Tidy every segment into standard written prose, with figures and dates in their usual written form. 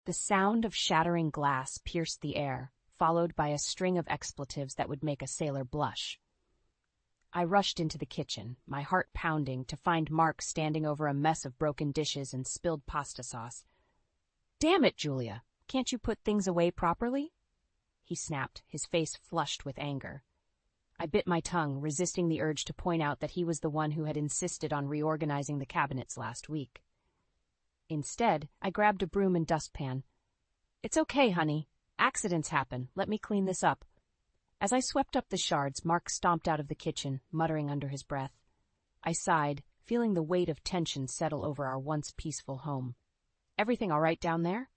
The sound of shattering glass pierced the air, followed by a string of expletives that would make a sailor blush. I rushed into the kitchen, my heart pounding, to find Mark standing over a mess of broken dishes and spilled pasta sauce. "Damn it, Julia! Can't you put things away properly?" he snapped, his face flushed with anger. I bit my tongue, resisting the urge to point out that he was the one who had insisted on reorganizing the cabinets last week. Instead, I grabbed a broom and dustpan. "It's okay, honey. Accidents happen. Let me clean this up." As I swept up the shards, Mark stomped out of the kitchen, muttering under his breath. I sighed, feeling the weight of tension settle over our once peaceful home. "Everything all right down there?"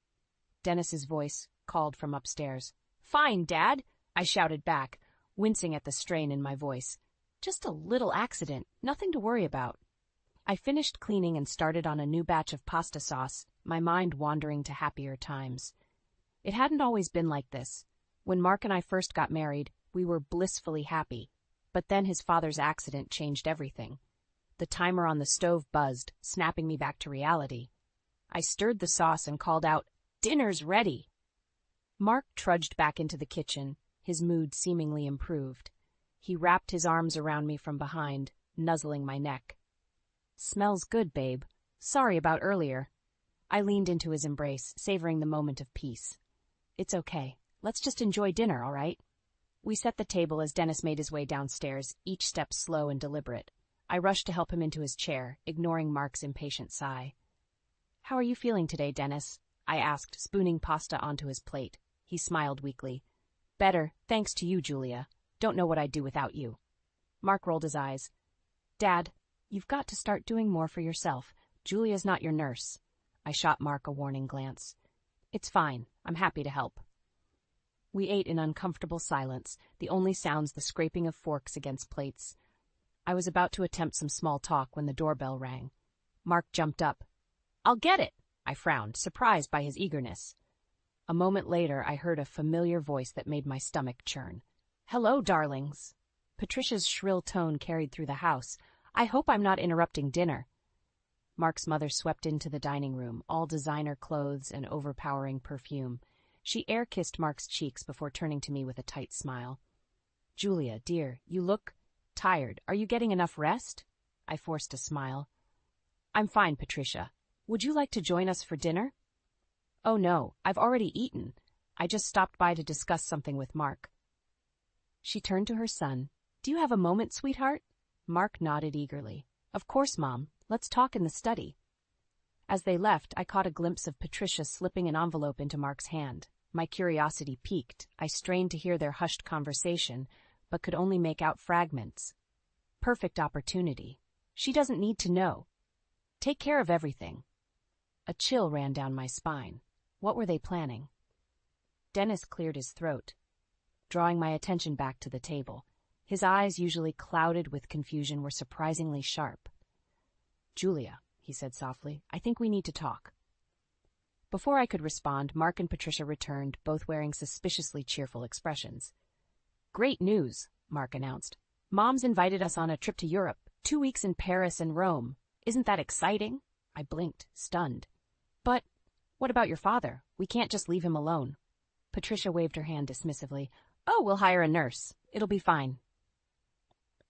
Dennis's voice called from upstairs. "Fine, Dad," I shouted back, wincing at the strain in my voice. "Just a little accident, nothing to worry about." I finished cleaning and started on a new batch of pasta sauce, my mind wandering to happier times. It hadn't always been like this. When Mark and I first got married, we were blissfully happy, but then his father's accident changed everything. The timer on the stove buzzed, snapping me back to reality. I stirred the sauce and called out, "Dinner's ready!" Mark trudged back into the kitchen, his mood seemingly improved. He wrapped his arms around me from behind, nuzzling my neck. "Smells good, babe. Sorry about earlier." I leaned into his embrace, savoring the moment of peace. "It's okay. Let's just enjoy dinner, all right?" We set the table as Dennis made his way downstairs, each step slow and deliberate. I rushed to help him into his chair, ignoring Mark's impatient sigh. "How are you feeling today, Dennis?" I asked, spooning pasta onto his plate. He smiled weakly. "Better, thanks to you, Julia. Don't know what I'd do without you." Mark rolled his eyes. "Dad, you've got to start doing more for yourself. Julia's not your nurse." I shot Mark a warning glance. "It's fine. I'm happy to help." We ate in uncomfortable silence, the only sounds the scraping of forks against plates. I was about to attempt some small talk when the doorbell rang. Mark jumped up. "I'll get it!" I frowned, surprised by his eagerness. A moment later, I heard a familiar voice that made my stomach churn. "Hello, darlings." Patricia's shrill tone carried through the house. "I hope I'm not interrupting dinner." Mark's mother swept into the dining room, all designer clothes and overpowering perfume. She air-kissed Mark's cheeks before turning to me with a tight smile. "Julia, dear, you look tired. Are you getting enough rest?" I forced a smile. "I'm fine, Patricia. Would you like to join us for dinner?" "Oh no, I've already eaten. I just stopped by to discuss something with Mark." She turned to her son. "Do you have a moment, sweetheart?" Mark nodded eagerly. "Of course, Mom. Let's talk in the study." As they left, I caught a glimpse of Patricia slipping an envelope into Mark's hand. My curiosity piqued. I strained to hear their hushed conversation, but could only make out fragments. Perfect opportunity. She doesn't need to know. Take care of everything. A chill ran down my spine. What were they planning? Dennis cleared his throat, drawing my attention back to the table. His eyes, usually clouded with confusion, were surprisingly sharp. "Julia," he said softly, "I think we need to talk." Before I could respond, Mark and Patricia returned, both wearing suspiciously cheerful expressions. "Great news," Mark announced. "Mom's invited us on a trip to Europe, 2 weeks in Paris and Rome. Isn't that exciting?" I blinked, stunned. "But what about your father? We can't just leave him alone." Patricia waved her hand dismissively. "Oh, we'll hire a nurse. It'll be fine."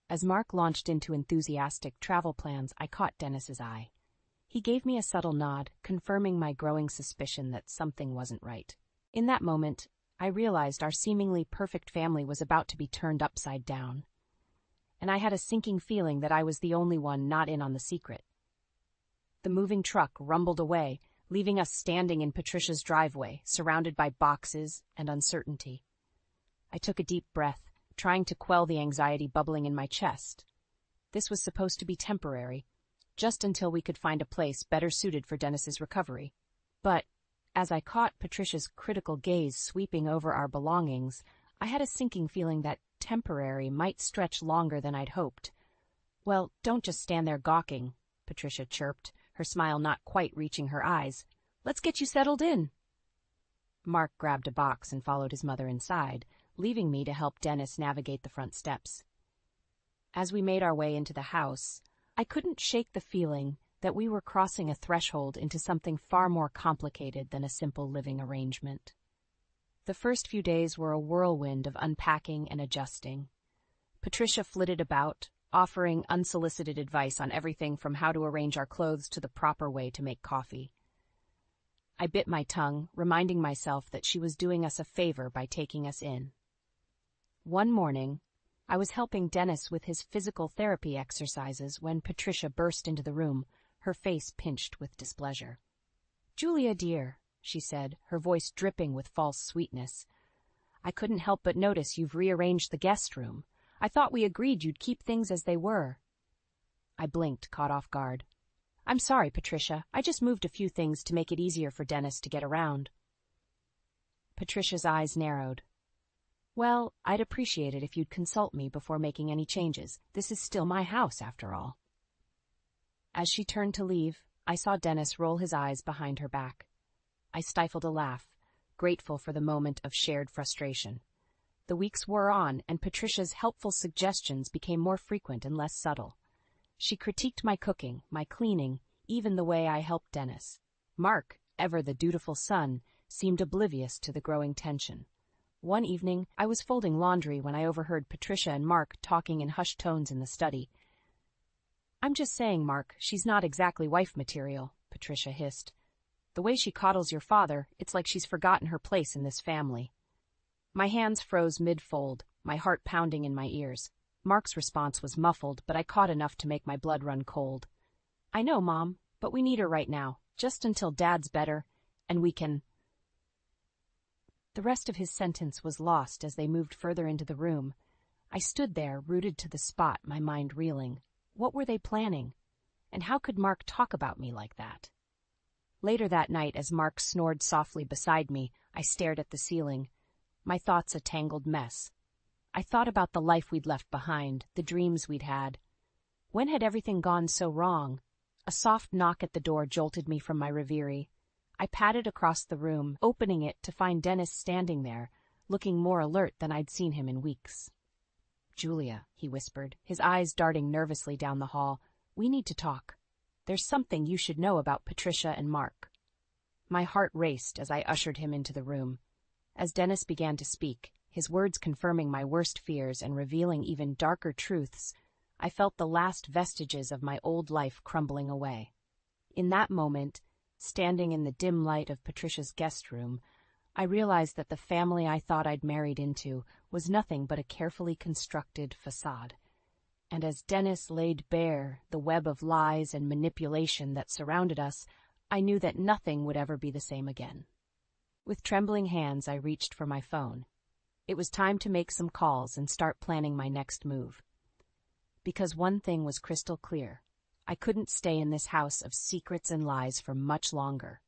As Mark launched into enthusiastic travel plans, I caught Dennis's eye. He gave me a subtle nod, confirming my growing suspicion that something wasn't right. In that moment, I realized our seemingly perfect family was about to be turned upside down. And I had a sinking feeling that I was the only one not in on the secret. The moving truck rumbled away, leaving us standing in Patricia's driveway, surrounded by boxes and uncertainty. I took a deep breath, trying to quell the anxiety bubbling in my chest. This was supposed to be temporary, just until we could find a place better suited for Dennis's recovery. But as I caught Patricia's critical gaze sweeping over our belongings, I had a sinking feeling that temporary might stretch longer than I'd hoped. "Well, don't just stand there gawking," Patricia chirped, her smile not quite reaching her eyes. "Let's get you settled in." Mark grabbed a box and followed his mother inside, leaving me to help Dennis navigate the front steps. As we made our way into the house, I couldn't shake the feeling that we were crossing a threshold into something far more complicated than a simple living arrangement. The first few days were a whirlwind of unpacking and adjusting. Patricia flitted about, offering unsolicited advice on everything from how to arrange our clothes to the proper way to make coffee. I bit my tongue, reminding myself that she was doing us a favor by taking us in. One morning, I was helping Dennis with his physical therapy exercises when Patricia burst into the room, her face pinched with displeasure. "Julia, dear," she said, her voice dripping with false sweetness, "I couldn't help but notice you've rearranged the guest room. I thought we agreed you'd keep things as they were." I blinked, caught off guard. "I'm sorry, Patricia. I just moved a few things to make it easier for Dennis to get around." Patricia's eyes narrowed. "Well, I'd appreciate it if you'd consult me before making any changes. This is still my house, after all." As she turned to leave, I saw Dennis roll his eyes behind her back. I stifled a laugh, grateful for the moment of shared frustration. The weeks wore on, and Patricia's helpful suggestions became more frequent and less subtle. She critiqued my cooking, my cleaning, even the way I helped Dennis. Mark, ever the dutiful son, seemed oblivious to the growing tension. One evening, I was folding laundry when I overheard Patricia and Mark talking in hushed tones in the study. "I'm just saying, Mark, she's not exactly wife material," Patricia hissed. "The way she coddles your father, it's like she's forgotten her place in this family." My hands froze mid-fold, my heart pounding in my ears. Mark's response was muffled, but I caught enough to make my blood run cold. "I know, Mom, but we need her right now, just until Dad's better, and we can—" The rest of his sentence was lost as they moved further into the room. I stood there, rooted to the spot, my mind reeling. What were they planning? And how could Mark talk about me like that? Later that night, as Mark snored softly beside me, I stared at the ceiling, my thoughts a tangled mess. I thought about the life we'd left behind, the dreams we'd had. When had everything gone so wrong? A soft knock at the door jolted me from my reverie. I padded across the room, opening it to find Dennis standing there, looking more alert than I'd seen him in weeks. "Julia," he whispered, his eyes darting nervously down the hall, "we need to talk. There's something you should know about Patricia and Mark." My heart raced as I ushered him into the room. As Dennis began to speak, his words confirming my worst fears and revealing even darker truths, I felt the last vestiges of my old life crumbling away. In that moment, standing in the dim light of Patricia's guest room, I realized that the family I thought I'd married into was nothing but a carefully constructed facade. And as Dennis laid bare the web of lies and manipulation that surrounded us, I knew that nothing would ever be the same again. With trembling hands, I reached for my phone. It was time to make some calls and start planning my next move. Because one thing was crystal clear. I couldn't stay in this house of secrets and lies for much longer.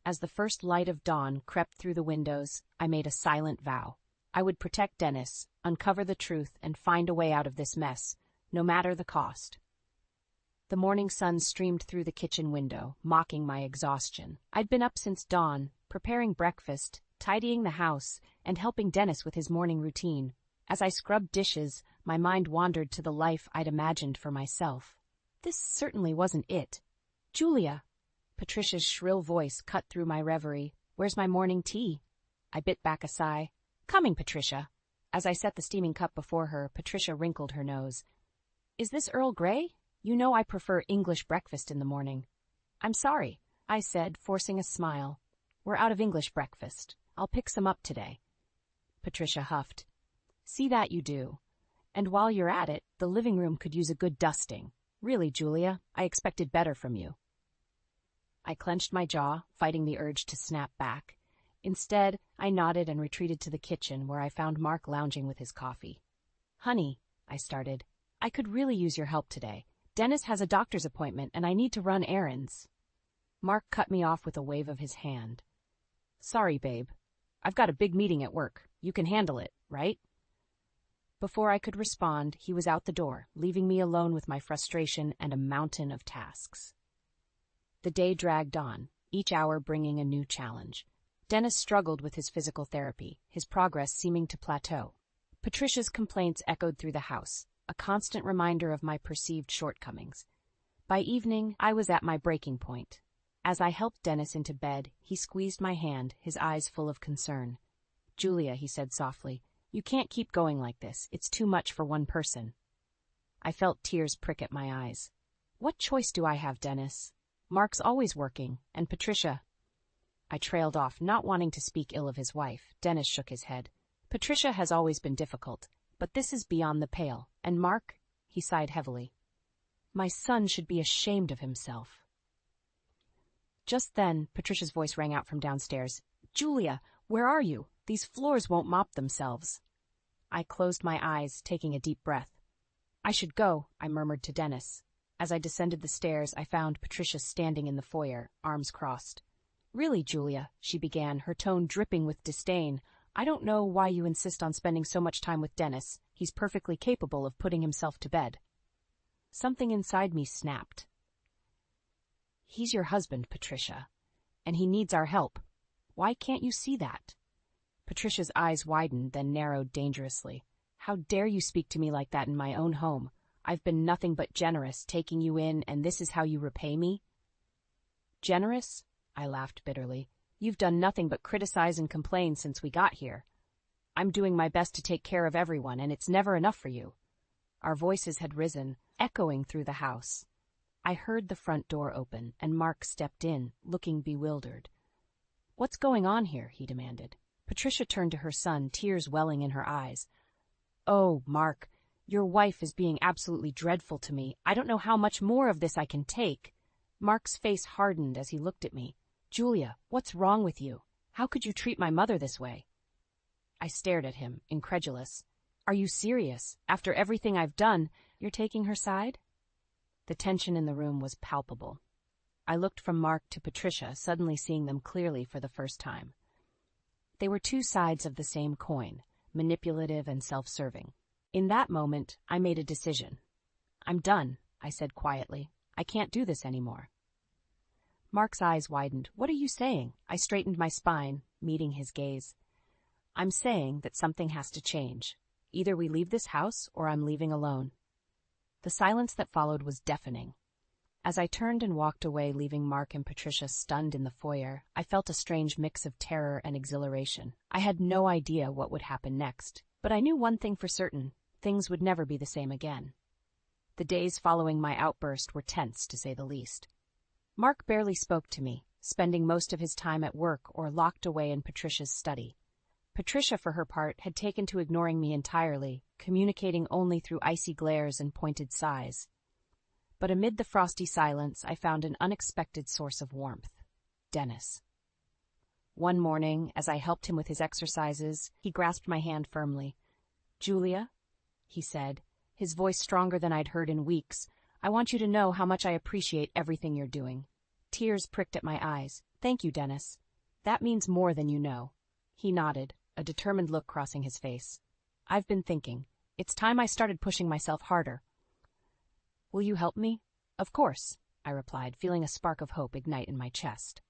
As the first light of dawn crept through the windows, I made a silent vow. I would protect Dennis, uncover the truth, and find a way out of this mess, no matter the cost. The morning sun streamed through the kitchen window, mocking my exhaustion. I'd been up since dawn, preparing breakfast, tidying the house, and helping Dennis with his morning routine. As I scrubbed dishes, my mind wandered to the life I'd imagined for myself. This certainly wasn't it. "Julia!" Patricia's shrill voice cut through my reverie. "Where's my morning tea?" I bit back a sigh. "Coming, Patricia." As I set the steaming cup before her, Patricia wrinkled her nose. "Is this Earl Grey? You know I prefer English breakfast in the morning." "I'm sorry," I said, forcing a smile. "We're out of English breakfast. I'll pick some up today." Patricia huffed. "See that you do. And while you're at it, the living room could use a good dusting. Really, Julia, I expected better from you." I clenched my jaw, fighting the urge to snap back. Instead, I nodded and retreated to the kitchen, where I found Mark lounging with his coffee. "Honey," I started, "I could really use your help today. Dennis has a doctor's appointment, and I need to run errands." Mark cut me off with a wave of his hand. "Sorry, babe. I've got a big meeting at work. You can handle it, right?" Before I could respond, he was out the door, leaving me alone with my frustration and a mountain of tasks. The day dragged on, each hour bringing a new challenge. Dennis struggled with his physical therapy, his progress seeming to plateau. Patricia's complaints echoed through the house, a constant reminder of my perceived shortcomings. By evening, I was at my breaking point. As I helped Dennis into bed, he squeezed my hand, his eyes full of concern. "Julia," he said softly, "you can't keep going like this. It's too much for one person." I felt tears prick at my eyes. "What choice do I have, Dennis? Mark's always working, and Patricia—" I trailed off, not wanting to speak ill of his wife. Dennis shook his head. "Patricia has always been difficult, but this is beyond the pale. And Mark?" He sighed heavily. "My son should be ashamed of himself." Just then, Patricia's voice rang out from downstairs. "Julia, where are you? These floors won't mop themselves." I closed my eyes, taking a deep breath. "I should go," I murmured to Dennis. As I descended the stairs, I found Patricia standing in the foyer, arms crossed. "Really, Julia," she began, her tone dripping with disdain, "I don't know why you insist on spending so much time with Dennis. He's perfectly capable of putting himself to bed." Something inside me snapped. "He's your husband, Patricia, and he needs our help. Why can't you see that?" Patricia's eyes widened, then narrowed dangerously. "How dare you speak to me like that in my own home? I've been nothing but generous, taking you in, and this is how you repay me?" "Generous?" I laughed bitterly. "You've done nothing but criticize and complain since we got here. I'm doing my best to take care of everyone, and it's never enough for you." Our voices had risen, echoing through the house. I heard the front door open, and Mark stepped in, looking bewildered. "What's going on here?" he demanded. Patricia turned to her son, tears welling in her eyes. "Oh, Mark, your wife is being absolutely dreadful to me. I don't know how much more of this I can take." Mark's face hardened as he looked at me. "Julia, what's wrong with you? How could you treat my mother this way?" I stared at him, incredulous. "Are you serious? After everything I've done, you're taking her side?" The tension in the room was palpable. I looked from Mark to Patricia, suddenly seeing them clearly for the first time. They were two sides of the same coin, manipulative and self-serving. In that moment, I made a decision. "I'm done," I said quietly. "I can't do this anymore." Mark's eyes widened. "What are you saying?" I straightened my spine, meeting his gaze. "I'm saying that something has to change. Either we leave this house or I'm leaving alone." The silence that followed was deafening. As I turned and walked away, leaving Mark and Patricia stunned in the foyer, I felt a strange mix of terror and exhilaration. I had no idea what would happen next, but I knew one thing for certain: things would never be the same again. The days following my outburst were tense, to say the least. Mark barely spoke to me, spending most of his time at work or locked away in Patricia's study. Patricia, for her part, had taken to ignoring me entirely, communicating only through icy glares and pointed sighs. But amid the frosty silence, I found an unexpected source of warmth: Dennis. One morning, as I helped him with his exercises, he grasped my hand firmly. "Julia," he said, his voice stronger than I'd heard in weeks, "I want you to know how much I appreciate everything you're doing." Tears pricked at my eyes. "Thank you, Dennis. That means more than you know." He nodded, a determined look crossing his face. "I've been thinking. It's time I started pushing myself harder." "Will you help me?" "Of course," I replied, feeling a spark of hope ignite in my chest.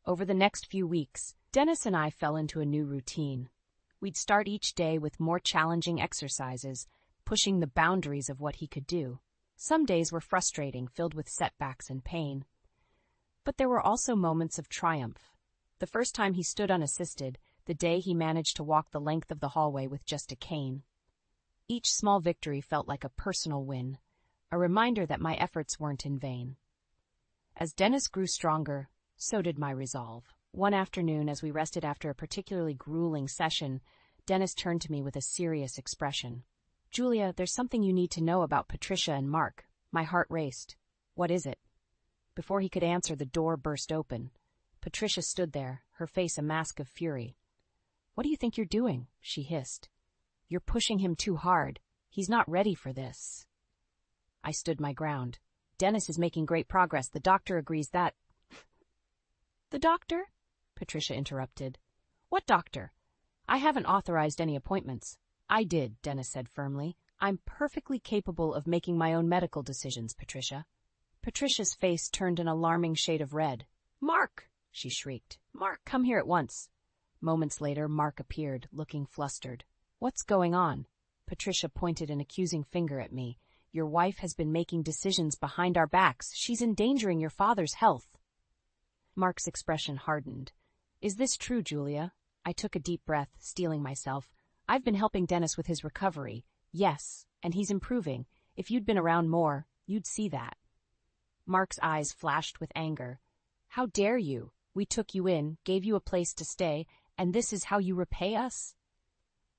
Over the next few weeks, Dennis and I fell into a new routine. We'd start each day with more challenging exercises, pushing the boundaries of what he could do. Some days were frustrating, filled with setbacks and pain. But there were also moments of triumph. The first time he stood unassisted, the day he managed to walk the length of the hallway with just a cane. Each small victory felt like a personal win, a reminder that my efforts weren't in vain. As Dennis grew stronger, so did my resolve. One afternoon, as we rested after a particularly grueling session, Dennis turned to me with a serious expression. "Julia, there's something you need to know about Patricia and Mark." My heart raced. "What is it?" Before he could answer, the door burst open. Patricia stood there, her face a mask of fury. "What do you think you're doing?" she hissed. "You're pushing him too hard. He's not ready for this." I stood my ground. "Dennis is making great progress. The doctor agrees that—" "The doctor?" Patricia interrupted. "What doctor? I haven't authorized any appointments." "I did," Dennis said firmly. "I'm perfectly capable of making my own medical decisions, Patricia." Patricia's face turned an alarming shade of red. "Mark!" she shrieked. "Mark, come here at once." Moments later, Mark appeared, looking flustered. "What's going on?" Patricia pointed an accusing finger at me. Your wife has been making decisions behind our backs. She's endangering your father's health." Mark's expression hardened. "Is this true, Julia?" I took a deep breath, steeling myself. "I've been helping Dennis with his recovery. Yes, and he's improving. If you'd been around more, you'd see that." Mark's eyes flashed with anger. "How dare you? We took you in, gave you a place to stay, and this is how you repay us?"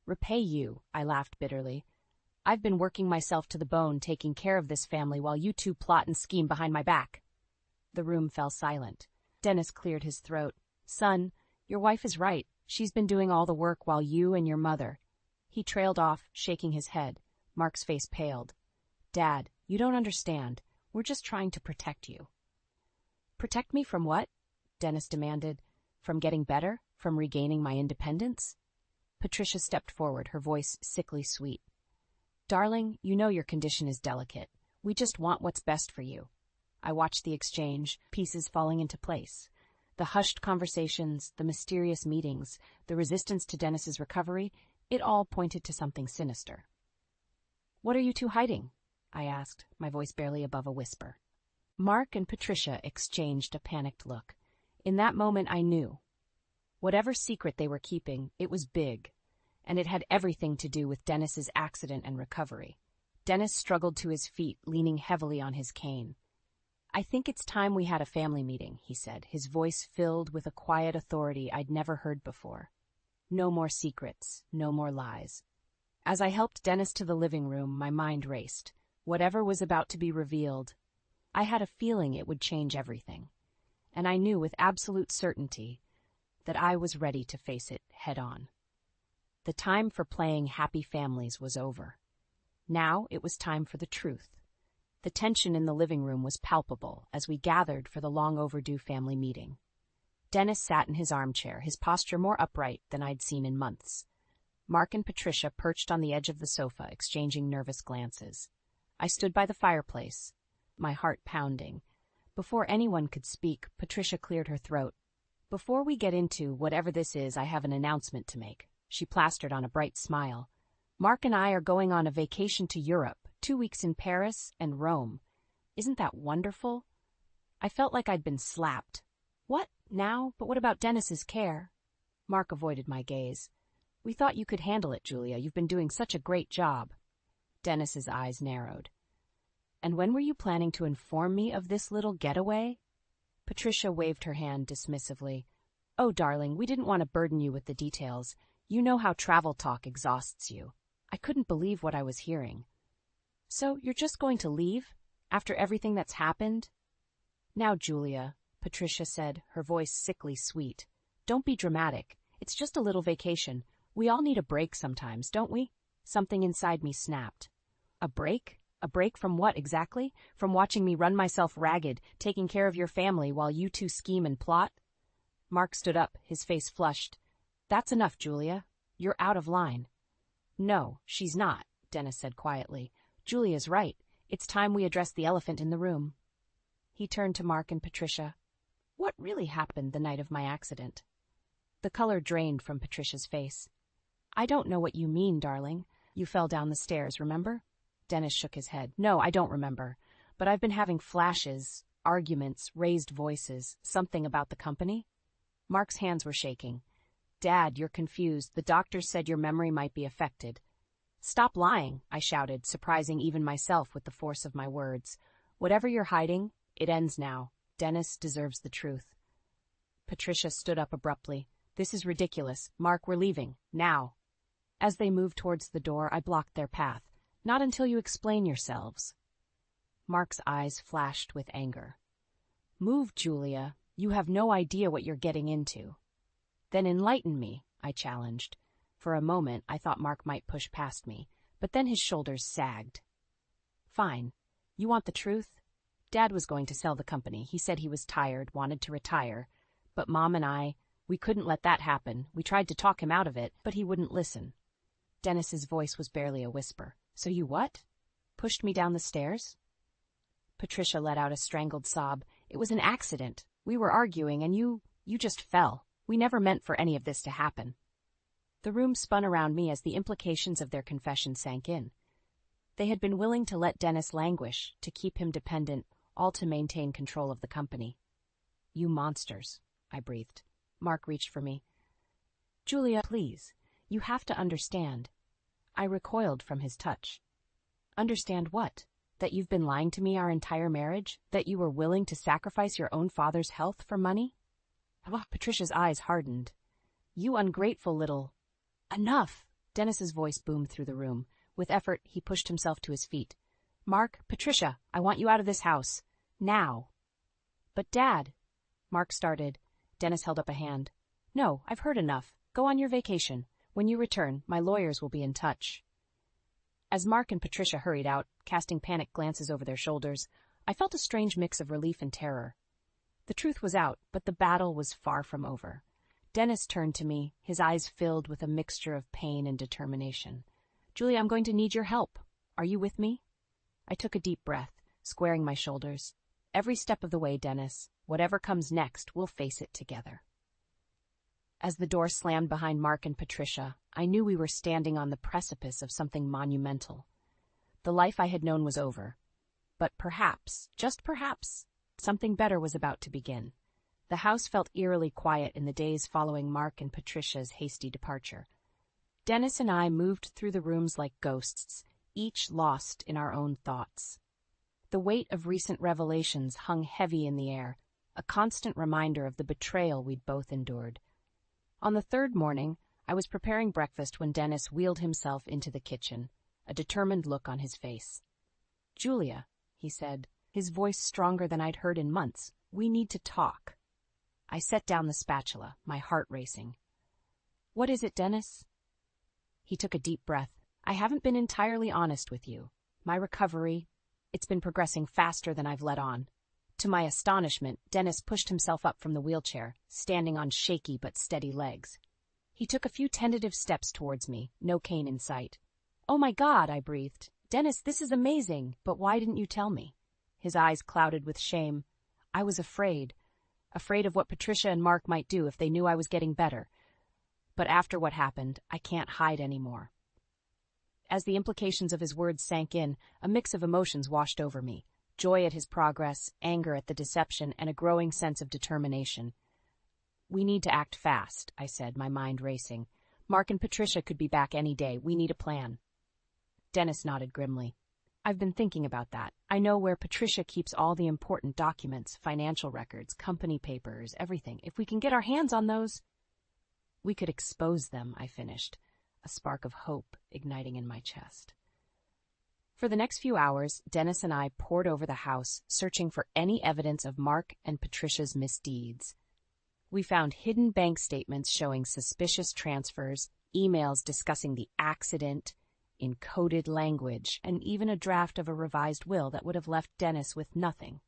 "Repay you," I laughed bitterly. "I've been working myself to the bone taking care of this family while you two plot and scheme behind my back." The room fell silent. Dennis cleared his throat. "Son, your wife is right. She's been doing all the work while you and your mother—" He trailed off, shaking his head. Mark's face paled. "Dad, you don't understand. We're just trying to protect you." "Protect me from what?" Dennis demanded. "From getting better? From regaining my independence?" Patricia stepped forward, her voice sickly sweet. "Darling, you know your condition is delicate. We just want what's best for you." I watched the exchange, pieces falling into place. The hushed conversations, the mysterious meetings, the resistance to Dennis's recovery, it all pointed to something sinister. "What are you two hiding?" I asked, my voice barely above a whisper. Mark and Patricia exchanged a panicked look. In that moment I knew. Whatever secret they were keeping, it was big, and it had everything to do with Dennis's accident and recovery. Dennis struggled to his feet, leaning heavily on his cane. "I think it's time we had a family meeting," he said, his voice filled with a quiet authority I'd never heard before. "No more secrets, no more lies." As I helped Dennis to the living room, my mind raced. Whatever was about to be revealed, I had a feeling it would change everything. And I knew with absolute certainty that I was ready to face it head on. The time for playing happy families was over. Now it was time for the truth. The tension in the living room was palpable as we gathered for the long-overdue family meeting. Dennis sat in his armchair, his posture more upright than I'd seen in months. Mark and Patricia perched on the edge of the sofa, exchanging nervous glances. I stood by the fireplace, my heart pounding. Before anyone could speak, Patricia cleared her throat. "Before we get into whatever this is, I have an announcement to make." She plastered on a bright smile. "Mark and I are going on a vacation to Europe, 2 weeks in Paris and Rome. Isn't that wonderful?" I felt like I'd been slapped. "What, now? But what about Dennis's care?" Mark avoided my gaze. "We thought you could handle it, Julia. You've been doing such a great job." Dennis's eyes narrowed. "And when were you planning to inform me of this little getaway?" Patricia waved her hand dismissively. "Oh, darling, we didn't want to burden you with the details. You know how travel talk exhausts you." I couldn't believe what I was hearing. "So you're just going to leave? After everything that's happened?" "Now, Julia," Patricia said, her voice sickly sweet. "Don't be dramatic. It's just a little vacation. We all need a break sometimes, don't we?" Something inside me snapped. "A break? A break from what exactly? From watching me run myself ragged, taking care of your family while you two scheme and plot?" Mark stood up, his face flushed. "That's enough, Julia. You're out of line." "No, she's not," Dennis said quietly. "Julia's right. It's time we address the elephant in the room." He turned to Mark and Patricia. "What really happened the night of my accident?" The color drained from Patricia's face. "I don't know what you mean, darling. You fell down the stairs, remember?" Dennis shook his head. "No, I don't remember. But I've been having flashes, arguments, raised voices, something about the company." Mark's hands were shaking. "Dad, you're confused. The doctors said your memory might be affected." "Stop lying," I shouted, surprising even myself with the force of my words. "Whatever you're hiding, it ends now. Dennis deserves the truth." Patricia stood up abruptly. "This is ridiculous. Mark, we're leaving. Now." As they moved towards the door, I blocked their path. "Not until you explain yourselves." Mark's eyes flashed with anger. "Move, Julia. You have no idea what you're getting into." "Then enlighten me," I challenged. For a moment, I thought Mark might push past me, but then his shoulders sagged. "Fine. You want the truth? Dad was going to sell the company. He said he was tired, wanted to retire. But Mom and we couldn't let that happen. We tried to talk him out of it, but he wouldn't listen." Dennis's voice was barely a whisper. "So you what? Pushed me down the stairs?" Patricia let out a strangled sob. "It was an accident. We were arguing, and you just fell. We never meant for any of this to happen." The room spun around me as the implications of their confession sank in. They had been willing to let Dennis languish, to keep him dependent, all to maintain control of the company. "You monsters," I breathed. Mark reached for me. "Julia, please, you have to understand." I recoiled from his touch. "Understand what? That you've been lying to me our entire marriage? That you were willing to sacrifice your own father's health for money?" Patricia's eyes hardened. "You ungrateful little—" "Enough!" Dennis's voice boomed through the room. With effort, he pushed himself to his feet. "Mark, Patricia, I want you out of this house. Now." "But Dad—" Mark started. Dennis held up a hand. "No, I've heard enough. Go on your vacation. When you return, my lawyers will be in touch." As Mark and Patricia hurried out, casting panicked glances over their shoulders, I felt a strange mix of relief and terror. The truth was out, but the battle was far from over. Dennis turned to me, his eyes filled with a mixture of pain and determination. "Julia, I'm going to need your help. Are you with me?" I took a deep breath, squaring my shoulders. "Every step of the way, Dennis. Whatever comes next, we'll face it together." As the door slammed behind Mark and Patricia, I knew we were standing on the precipice of something monumental. The life I had known was over. But perhaps, just perhaps, something better was about to begin. The house felt eerily quiet in the days following Mark and Patricia's hasty departure. Dennis and I moved through the rooms like ghosts, each lost in our own thoughts. The weight of recent revelations hung heavy in the air, a constant reminder of the betrayal we'd both endured. On the third morning, I was preparing breakfast when Dennis wheeled himself into the kitchen, a determined look on his face. "Julia," he said, his voice stronger than I'd heard in months, "we need to talk." I set down the spatula, my heart racing. "What is it, Dennis?" He took a deep breath. "I haven't been entirely honest with you. My recovery, it's been progressing faster than I've let on." To my astonishment, Dennis pushed himself up from the wheelchair, standing on shaky but steady legs. He took a few tentative steps towards me, no cane in sight. "Oh my God," I breathed. "Dennis, this is amazing, but why didn't you tell me?" His eyes clouded with shame. "I was afraid of what Patricia and Mark might do if they knew I was getting better. But after what happened, I can't hide anymore." As the implications of his words sank in, a mix of emotions washed over me. Joy at his progress, anger at the deception, and a growing sense of determination. "We need to act fast," I said, my mind racing. "Mark and Patricia could be back any day. We need a plan." Dennis nodded grimly. "I've been thinking about that. I know where Patricia keeps all the important documents, financial records, company papers, everything. If we can get our hands on those—" "We could expose them," I finished, a spark of hope igniting in my chest. For the next few hours, Dennis and I pored over the house, searching for any evidence of Mark and Patricia's misdeeds. We found hidden bank statements showing suspicious transfers, emails discussing the accident, in coded language, and even a draft of a revised will that would have left Dennis with nothing.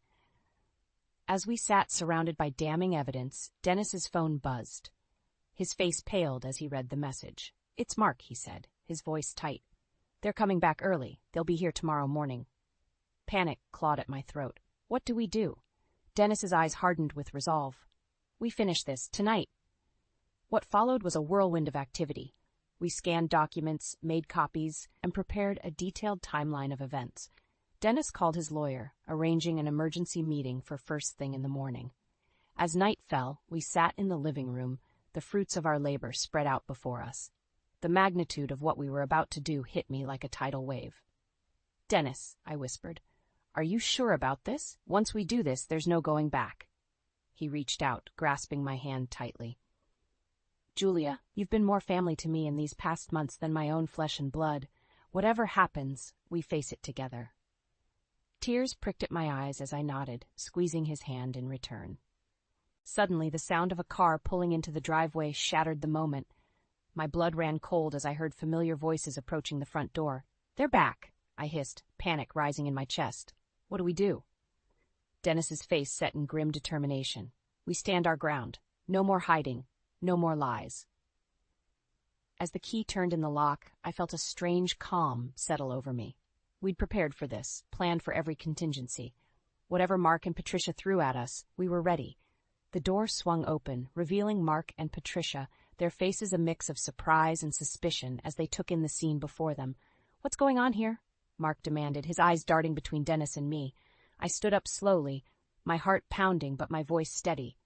As we sat surrounded by damning evidence, Dennis's phone buzzed. His face paled as he read the message. "It's Mark," he said, his voice tight. "They're coming back early. They'll be here tomorrow morning." Panic clawed at my throat. What do we do? Dennis's eyes hardened with resolve. "We finish this tonight." What followed was a whirlwind of activity. We scanned documents, made copies, and prepared a detailed timeline of events. Dennis called his lawyer, arranging an emergency meeting for first thing in the morning. As night fell, we sat in the living room, the fruits of our labor spread out before us. The magnitude of what we were about to do hit me like a tidal wave. "Dennis," I whispered, "are you sure about this? Once we do this, there's no going back." He reached out, grasping my hand tightly. "Julia, you've been more family to me in these past months than my own flesh and blood. Whatever happens, we face it together." Tears pricked at my eyes as I nodded, squeezing his hand in return. Suddenly, the sound of a car pulling into the driveway shattered the moment. My blood ran cold as I heard familiar voices approaching the front door. "They're back," I hissed, panic rising in my chest. "What do we do?" Dennis's face set in grim determination. "We stand our ground. No more hiding. No more lies." As the key turned in the lock, I felt a strange calm settle over me. We'd prepared for this, planned for every contingency. Whatever Mark and Patricia threw at us, we were ready. The door swung open, revealing Mark and Patricia, their faces a mix of surprise and suspicion as they took in the scene before them. "What's going on here?" Mark demanded, his eyes darting between Dennis and me. I stood up slowly, my heart pounding but my voice steady.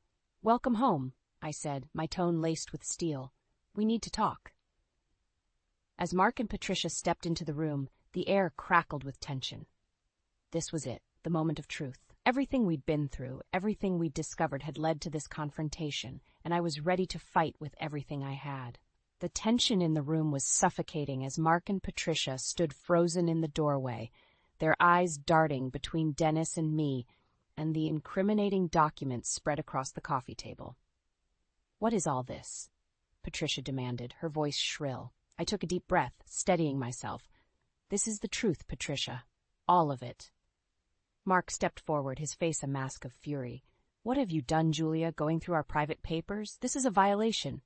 "Welcome home," I said, my tone laced with steel. "We need to talk." As Mark and Patricia stepped into the room, the air crackled with tension. This was it, the moment of truth. Everything we'd been through, everything we'd discovered had led to this confrontation, and I was ready to fight with everything I had. The tension in the room was suffocating as Mark and Patricia stood frozen in the doorway, their eyes darting between Dennis and me, and the incriminating documents spread across the coffee table. "What is all this?" Patricia demanded, her voice shrill. I took a deep breath, steadying myself. "This is the truth, Patricia. All of it." Mark stepped forward, his face a mask of fury. "What have you done, Julia, going through our private papers? This is a violation."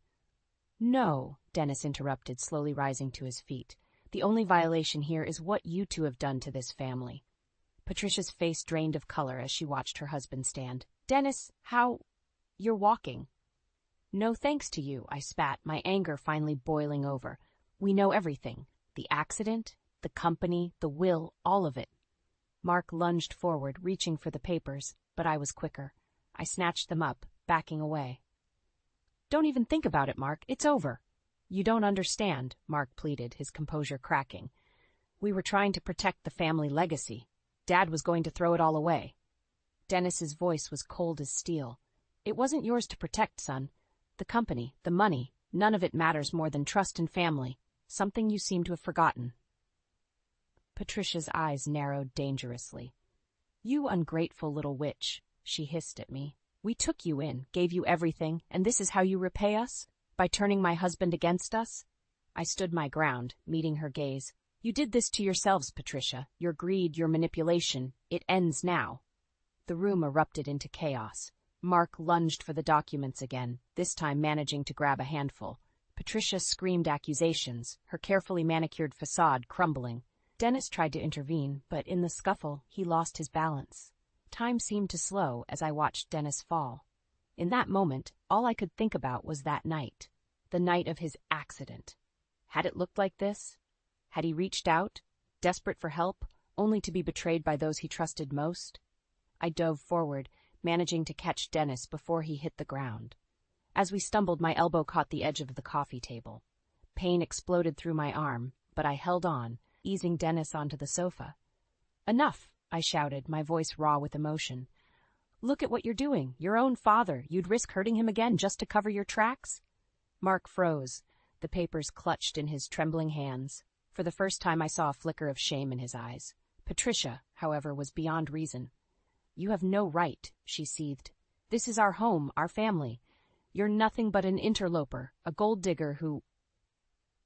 "No," Dennis interrupted, slowly rising to his feet. "The only violation here is what you two have done to this family." Patricia's face drained of color as she watched her husband stand. "Dennis, how... You're walking." "No thanks to you," I spat, my anger finally boiling over. "We know everything. The accident, the company, the will, all of it." Mark lunged forward, reaching for the papers, but I was quicker. I snatched them up, backing away. "Don't even think about it, Mark. It's over." "You don't understand," Mark pleaded, his composure cracking. "We were trying to protect the family legacy. Dad was going to throw it all away." Dennis's voice was cold as steel. "It wasn't yours to protect, son. The company, the money, none of it matters more than trust and family. Something you seem to have forgotten." Patricia's eyes narrowed dangerously. "You ungrateful little witch," she hissed at me. "We took you in, gave you everything, and this is how you repay us? By turning my husband against us?" I stood my ground, meeting her gaze. "You did this to yourselves, Patricia. Your greed, your manipulation. It ends now." The room erupted into chaos. Mark lunged for the documents again, this time managing to grab a handful. Patricia screamed accusations, her carefully manicured facade crumbling. Dennis tried to intervene, but in the scuffle, he lost his balance. Time seemed to slow as I watched Dennis fall. In that moment, all I could think about was that night, the night of his accident. Had it looked like this? Had he reached out, desperate for help, only to be betrayed by those he trusted most? I dove forward, managing to catch Dennis before he hit the ground. As we stumbled, my elbow caught the edge of the coffee table. Pain exploded through my arm, but I held on, easing Dennis onto the sofa. "Enough!" I shouted, my voice raw with emotion. "Look at what you're doing. Your own father. You'd risk hurting him again just to cover your tracks?" Mark froze, the papers clutched in his trembling hands. For the first time I saw a flicker of shame in his eyes. Patricia, however, was beyond reason. "You have no right," she seethed. "This is our home, our family. You're nothing but an interloper, a gold digger who—"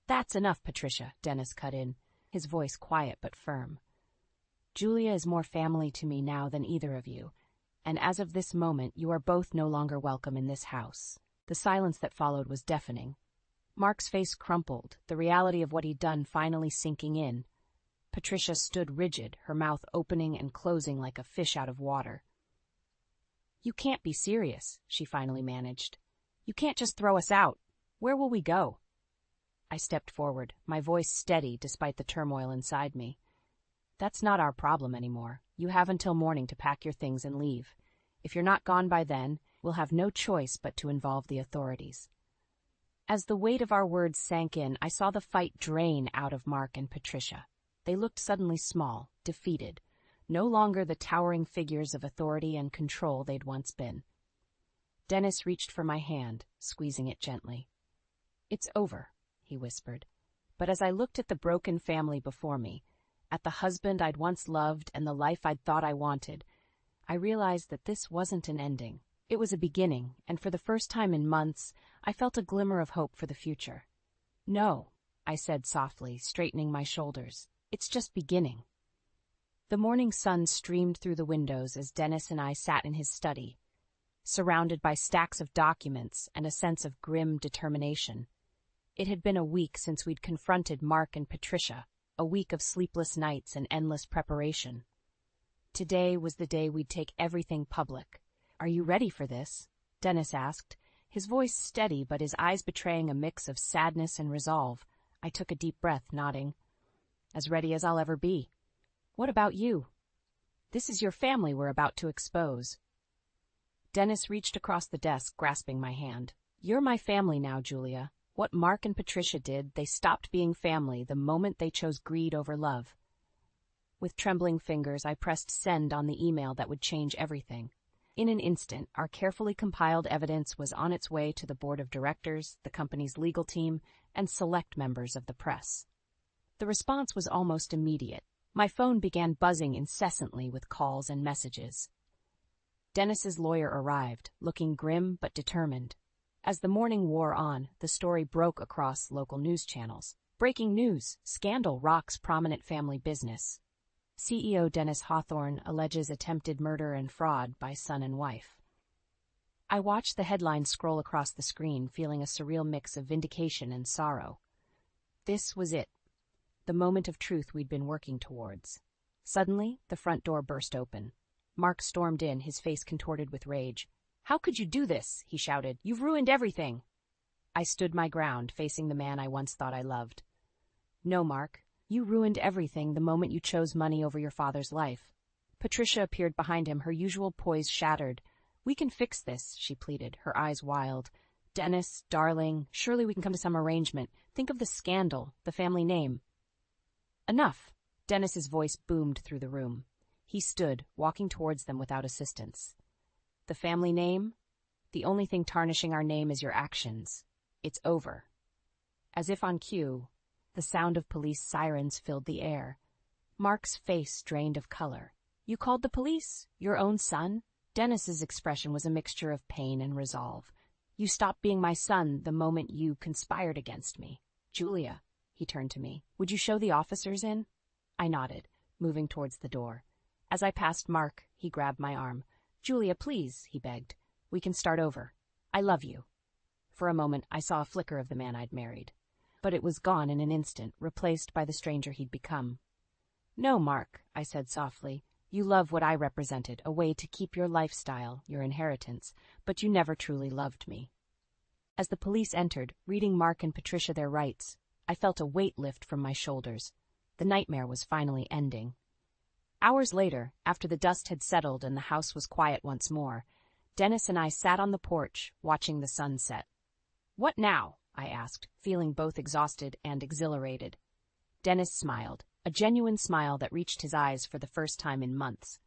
"That's enough, Patricia," Dennis cut in, his voice quiet but firm. "Julia is more family to me now than either of you, and as of this moment you are both no longer welcome in this house." The silence that followed was deafening. Mark's face crumpled, the reality of what he'd done finally sinking in. Patricia stood rigid, her mouth opening and closing like a fish out of water. "You can't be serious," she finally managed. "You can't just throw us out. Where will we go?" I stepped forward, my voice steady despite the turmoil inside me. "That's not our problem anymore. You have until morning to pack your things and leave. If you're not gone by then, we'll have no choice but to involve the authorities." As the weight of our words sank in, I saw the fight drain out of Mark and Patricia. They looked suddenly small, defeated, no longer the towering figures of authority and control they'd once been. Dennis reached for my hand, squeezing it gently. "It's over," he whispered. But as I looked at the broken family before me, at the husband I'd once loved and the life I'd thought I wanted, I realized that this wasn't an ending. It was a beginning, and for the first time in months, I felt a glimmer of hope for the future. "No," I said softly, straightening my shoulders. "It's just beginning." The morning sun streamed through the windows as Dennis and I sat in his study, surrounded by stacks of documents and a sense of grim determination. It had been a week since we'd confronted Mark and Patricia, a week of sleepless nights and endless preparation. Today was the day we'd take everything public. "Are you ready for this?" Dennis asked, his voice steady but his eyes betraying a mix of sadness and resolve. I took a deep breath, nodding. "As ready as I'll ever be." What about you? This is your family we're about to expose. Dennis reached across the desk, grasping my hand. You're my family now, Julia. What Mark and Patricia did, they stopped being family the moment they chose greed over love. With trembling fingers, I pressed send on the email that would change everything. In an instant, our carefully compiled evidence was on its way to the board of directors, the company's legal team, and select members of the press. The response was almost immediate. My phone began buzzing incessantly with calls and messages. Dennis's lawyer arrived, looking grim but determined. As the morning wore on, the story broke across local news channels. Breaking news: scandal rocks prominent family business. CEO Dennis Hawthorne alleges attempted murder and fraud by son and wife. I watched the headlines scroll across the screen, feeling a surreal mix of vindication and sorrow. This was it, the moment of truth we'd been working towards. Suddenly, the front door burst open. Mark stormed in, his face contorted with rage. "How could you do this?" he shouted. "You've ruined everything." I stood my ground, facing the man I once thought I loved. "No, Mark. You ruined everything the moment you chose money over your father's life." Patricia appeared behind him, her usual poise shattered. "We can fix this," she pleaded, her eyes wild. "Dennis, darling, surely we can come to some arrangement. Think of the scandal, the family name." "Enough!" Dennis's voice boomed through the room. He stood, walking towards them without assistance. "The family name? The only thing tarnishing our name is your actions. It's over." As if on cue, the sound of police sirens filled the air. Mark's face drained of color. "You called the police? Your own son?" Dennis's expression was a mixture of pain and resolve. "You stopped being my son the moment you conspired against me." "Julia," he turned to me, "would you show the officers in?" I nodded, moving towards the door. As I passed Mark, he grabbed my arm. "Julia, please," he begged. "We can start over. I love you." For a moment, I saw a flicker of the man I'd married. But it was gone in an instant, replaced by the stranger he'd become. "No, Mark," I said softly. "You love what I represented, a way to keep your lifestyle, your inheritance, but you never truly loved me." As the police entered, reading Mark and Patricia their rights, I felt a weight lift from my shoulders. The nightmare was finally ending. Hours later, after the dust had settled and the house was quiet once more, Dennis and I sat on the porch, watching the sun set. "What now?" I asked, feeling both exhausted and exhilarated. Dennis smiled, a genuine smile that reached his eyes for the first time in months.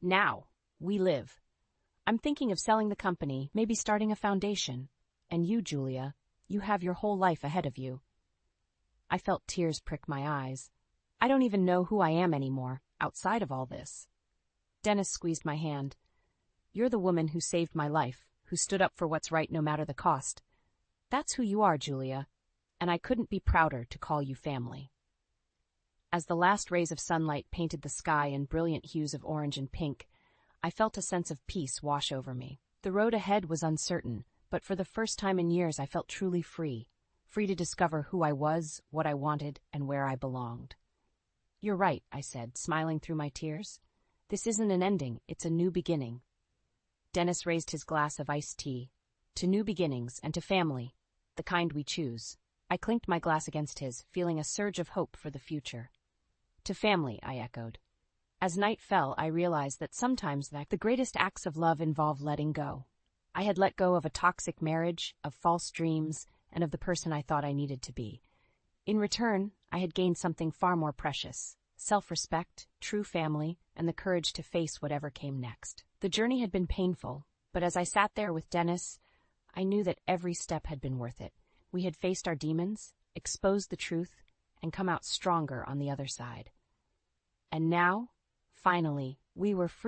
"Now, we live. I'm thinking of selling the company, maybe starting a foundation. And you, Julia, you have your whole life ahead of you." I felt tears prick my eyes. I don't even know who I am anymore, outside of all this. Dennis squeezed my hand. "You're the woman who saved my life, who stood up for what's right no matter the cost. That's who you are, Julia, and I couldn't be prouder to call you family." As the last rays of sunlight painted the sky in brilliant hues of orange and pink, I felt a sense of peace wash over me. The road ahead was uncertain, but for the first time in years I felt truly free to discover who I was, what I wanted, and where I belonged. "You're right," I said, smiling through my tears. "This isn't an ending, it's a new beginning." Dennis raised his glass of iced tea. "To new beginnings and to family, the kind we choose." I clinked my glass against his, feeling a surge of hope for the future. "To family," I echoed. As night fell, I realized that sometimes the greatest acts of love involve letting go. I had let go of a toxic marriage, of false dreams, and of the person I thought I needed to be. In return, I had gained something far more precious: self-respect, true family, and the courage to face whatever came next. The journey had been painful, but as I sat there with Dennis, I knew that every step had been worth it. We had faced our demons, exposed the truth, and come out stronger on the other side. And now, finally, we were free.